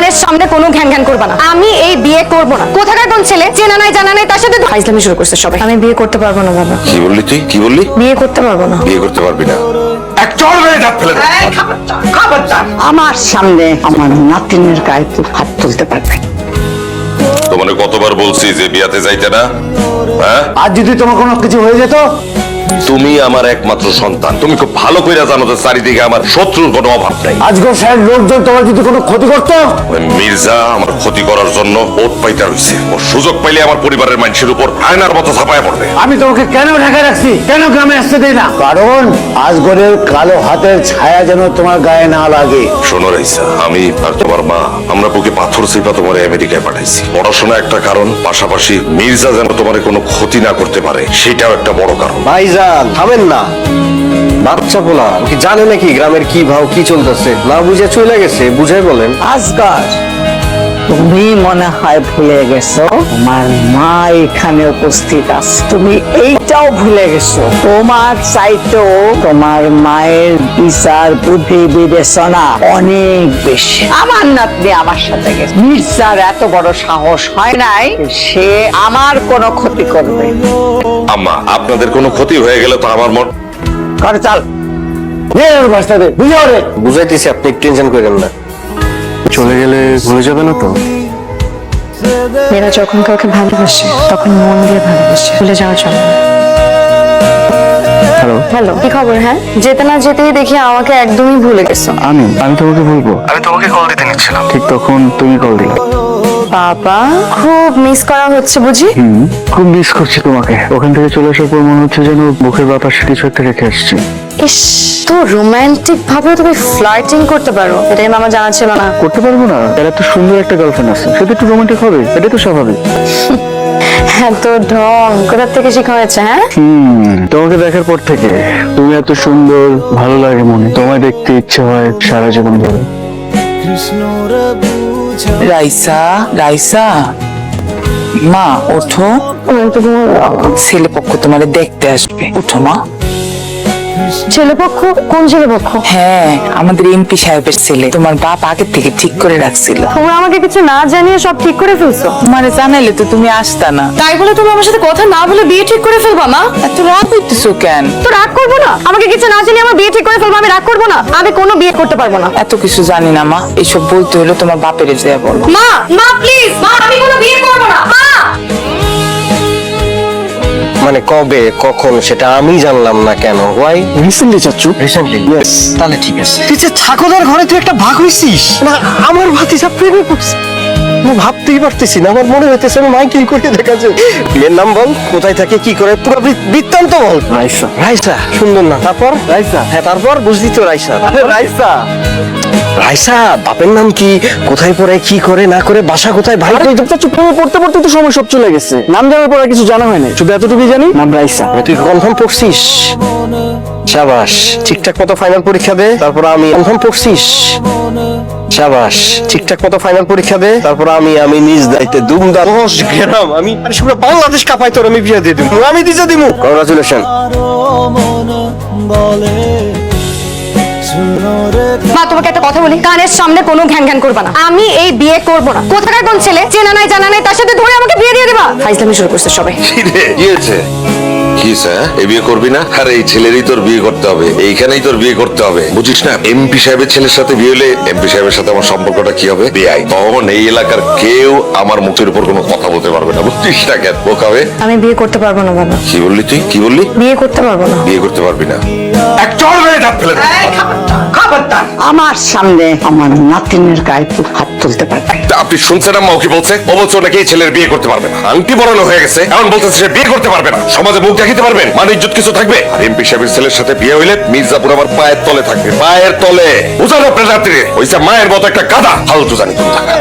কানের সামনে কোনো ঘ্যান ঘ্যান করবা না। আমি এই বিয়ে করব না। কোথাকার কোন ছেলে, চেনা নাই জানা নাই, তার সাথে তো ফাইজলামি শুরু করছে সবাই। আমি বিয়ে করতে পারবো না বাবা। কি বললি তুই? কি বললি? বিয়ে করতে পারবো না। বিয়ে করতে পারবি না? এক চড় মেরে দাঁত ফেলে দে। আমার সামনে আমার নাতিনের গায়ে তুই হাত তুলতে পারবে? তোমাকে কতবার বলছি যে বিয়াতে যাইতে না? হ্যাঁ, আর যদি তোমার কোনো কিছু হয়ে যেত? তুমি আমার একমাত্র সন্তান। তুমি খুব ভালো করে জানো যে চারিদিকে আমার শত্রুর কোনো অভাব নাই। আজকের স্যার লোকজন তোমার যদি কোনো ক্ষতি করতো? ওই মির্জা আমার ক্ষতি করার জন্য ওট পাইতে হয়েছে। ও সুযোগ পাইলে আমার পরিবারের মানুষের উপর আয়নার মতো ছাপায় পড়বে। আমি তোমাকে কেন ঢাকায় রাখছি, কেন গ্রামে আসতে দেই না? কারণ আজগরের কালো হাতের ছায়া যেন তোমার গায়ে না লাগে। শোনো রাইসা, আমি আর তোমার মা আমরা বুকে পাথর চেপা তোমার আমেরিকায় পাঠাইছি। পড়াশোনা একটা কারণ, পাশাপাশি মির্জা যেন তোমার কোনো ক্ষতি না করতে পারে সেটাও একটা বড় কারণ। ভাইজান থামেন না, বাচ্চা পোলা কি জানে নাকি গ্রামের কি ভাও কি চলতেছে? না বুঝে চলে গেছে, বুঝাই বলেন। আজকাল তুমি মনে হয় ভুলে গেছো তোমার মা এখানে উপস্থিত আছে। তুমি এইটাও ভুলে গেছো তোমার চাইতেও তোমার মায়ের বিচার বুদ্ধি বিবেচনা অনেক বেশি। আমার নাতনি আমার সাথে গেছে, মির্জার এত বড় সাহস হয় নাই সে আমার কোনো ক্ষতি করবে। আম্মা, আপনাদের কোনো ক্ষতি হয়ে গেলে তো আমার মন কারে চাল বাঁচতে বুঝাও রে। বুঝাইতেছি, আপনি টেনশন করেন না। চলে গেলে ভুলে যাবে না তো? মেয়েরা যখন কাউকে ভালোবাসে তখন মন দিয়ে ভালোবাসে, ভুলে যাওয়ার জন্য। হ্যালো, হ্যালো, কি খবর? হ্যাঁ, যেতে না যেতেই দেখি আমাকে একদমই ভুলে গেছো। আমি তোমাকে বলবো, আমি তোমাকে কল দিতে নিচ্ছিলাম, ঠিক তখন তুমি কল দিলে। বাবা, খুব মিস করা হচ্ছে বুঝি? খুব মিস করছি তোমাকে। ওখান থেকে চলে আসার পর মনে হচ্ছে যেন বুকের বাতাসে কিছু একটা রেখে আসছি। ইস, তো রোমান্টিক ভাবে তুমি ফ্লার্টিং করতে পারো, এটা কিন্তু আমার জানা ছিল না। করতে পারবো না? এর এত সুন্দর একটা গার্লফ্রেন্ড আছে, সে তো একটু রোমান্টিক হবে, এটাই তো স্বাভাবিক। এত ঢং কোথা থেকে শেখা হয়েছে? হ্যাঁ, তোমাকে দেখার পর থেকে তুমি এত সুন্দর, ভালো লাগে মনে, তোমায় দেখতে ইচ্ছে হয় সারা জীবন ধরে। রাইসা, রাইসা, মা ওঠো, ছেলে পক্ষ তোমারে দেখতে আসবে, উঠো মা। ছেলেপক্ষ? কোন ছেলেপক্ষ? হ্যাঁ, আমাদের এমপি সাহেবের ছেলে, তোমার বাপ আগের থেকে ঠিক করে রাখছিল। তোমরা আমাকে কিছু না জানিয়ে সব ঠিক করে ফেলছো। তোমারে জানাইলে তো তুমি আসতা না। তাই বলে তুমি আমার সাথে কথা না বলে বিয়ে ঠিক করে ফেলবা? মা, এত রাগ হইতেছো কেন? তো রাগ করবো না? আমাকে কিছু না জানিয়ে আমার বিয়ে ঠিক করে ফেলবো, আমি রাগ করবো না? আমি কোনো বিয়ে করতে পারবো না। এত কিছু জানি না মা, এইসব বলতে হলে তোমার বাপের যেয়ে বলো। মা, মা প্লিজ, মা আমি কোনো বিয়ে করবো না। মা, মানে কবে কখন সেটা আমি জানলাম না কেন? ওয়াই রিসেন্টলি চাচ্ছু? রিসেন্টলি? Yes. তাহলে ঠিক আছে। তুই যে ছাগলের ঘরে তুই একটা ভাগ হইছিস না, আমার ভাতিজা প্রেমে পড়ছে। আমি ভাবতেই পারতেছি না, আমার মনে হইতেছে আমি মাইকেল করে দেখাচ্ছে। মেয়ের নাম বল, কোথায় থাকে, কি করে, পুরো বৃত্তান্ত বল। রাইসা। রাইসা সুন্দর না? তারপর রাইসা। হ্যাঁ, তারপর বুঝলি তো রাইসা। রাইসা। রাইসা বাপের নাম কি, কোথায় পড়ে, কি করে না করে, বাসা কোথায়, ভাই কই? চাচ্ছু প্রেমে পড়তে পড়তে তো সময় সব চলে গেছে, নাম জানার পর আর কিছু জানা হয় না, শুধু এতটুকুই জানি নাম রাইসা। তুই কনফার্ম পড়ছিস? শাবাশ, ঠিকঠাক মতো ফাইনাল পরীক্ষা দে, তারপর আমি কনফার্ম পড়ছিস? শাবাশ, ঠিকঠাক মতো ফাইনাল পরীক্ষা দে, তারপর আমি নিজ দায়িত্বে দুমদাম 10 গ্রাম আমি পুরো বাংলাদেশ কাঁপাই তোর আমি বিয়ে দিয়ে দিব, আমি দিতে দিব। কংগ্রাচুলেশন। মা তোমাকে একটা কথা বলি, কানের সামনে কোনো ঘ্যান ঘ্যান করবা না। আমি এই বিয়ে করব না। কোথাকার কোন ছেলে, চেনা নাই জানা নাই, তার সাথে ধরে আমাকে বিয়ে দিয়ে দেবা? ফাইজলামি শুরু করছে সবাই। কি রে, কি হয়েছে? কি স্যার, এই বিয়ে করবি না? আরে এই ছেলেরই তোর বিয়ে করতে হবে, এইখানেই তোর বিয়ে করতে হবে, বুঝিস না? এমপি সাহেবের ছেলের সাথে বিয়ে হলে এমপি সাহেবের সাথে আমার সম্পর্কটা কি হবে? বিয়াই, তখন এই এলাকার কেউ আমার মুখের উপর কোনো কথা বলতে পারবে না, বুঝছিস না? কেন বোকাবে? আমি বিয়ে করতে পারবো না বাবা। কি বললি তুই? কি বললি? বিয়ে করতে পারবো না। বিয়ে করতে পারবি না? এক চড় মেরে দাঁত ফেলে দে। আমার সামনে আমার নাতিনের গায়ে তুই হাত তুলতে পারবে? তা আপনি শুনছেন আম্মা ও কি বলছে? ও বলছে নাকি এই ছেলের বিয়ে করতে পারবে না, আংটি পরানো হয়ে গেছে, এখন বলতেছে সে বিয়ে করতে পারবে না। সমাজে মুখ দেখাতে পারবেন, মান ইজ্জত কিছু থাকবে? আর এমপি সাহেবের ছেলের সাথে বিয়ে হইলে মির্জাপুর আমার পায়ের তলে থাকবে, পায়ের তলে। বুঝানো আপনার রাত্রে হইছে মায়ের মতো একটা গাধা, ফালতু জানি তুমি থাকা।